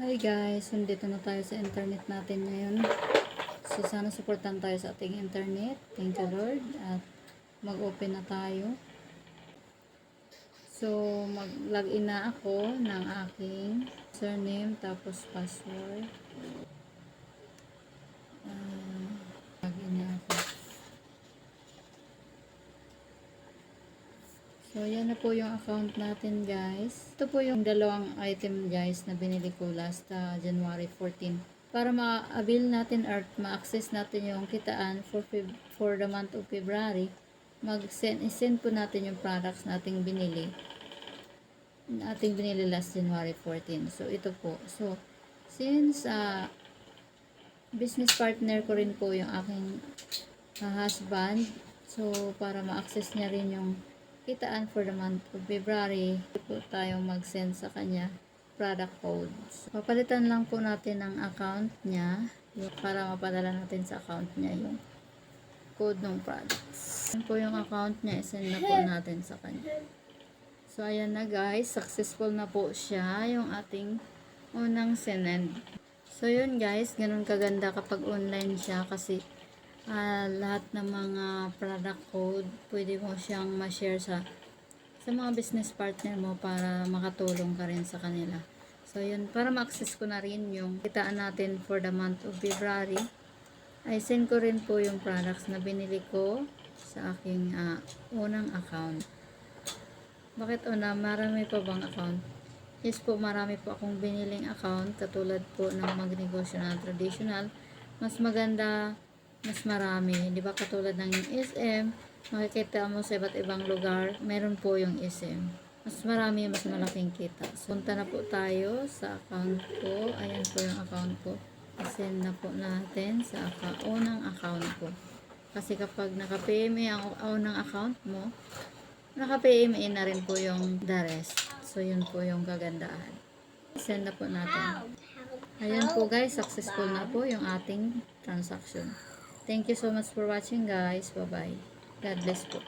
Hi guys, nandito na tayo sa internet natin ngayon. So sana supportan tayo sa ating internet. Thank you Lord. At mag-open na tayo. So mag-login na ako ng aking username tapos password. Login na ako. So yan na po yung account natin guys. Ito po yung dalawang item guys na binili ko last January 14. Para ma-avail natin or ma-access natin yung kitaan for the month of February, isend po natin yung products nating binili last January 14. So ito po. So since business partner ko rin po yung aking husband, so para ma-access niya rin yung kitaan for the month of February, po tayong mag-send sa kanya product codes. Papalitan lang po natin ang account niya para mapadala natin sa account niya yung code ng products. Yan po yung account niya, isend na po natin sa kanya. So ayan na guys, successful na po siya yung ating unang sinend. So yun guys, ganun kaganda kapag online siya kasi lahat ng mga product code pwede mo siyang ma-share sa mga business partner mo para makatulong ka rin sa kanila. So yun, para ma-access ko na rin yung kitaan natin for the month of February, ay send ko rin po yung products na binili ko sa aking unang account. Bakit una? Marami pa bang account? Yes po, marami po akong biniling account katulad po ng magnegosyo na traditional. Mas maganda, mas marami, di ba, katulad ng SM, makikita mo sa iba't ibang lugar, meron po yung SM. Mas marami, mas malaking kita. So, punta na po tayo sa account ko. Ayan po yung account ko. I-send na po natin sa unang account ko. Kasi kapag naka-PMA ang unang account mo, naka-PMA na rin po yung the rest. So, yun po yung kagandahan. I-send na po natin. Ayan po guys, successful na po yung ating transaction. Thank you so much for watching guys. Bye-bye. God bless po.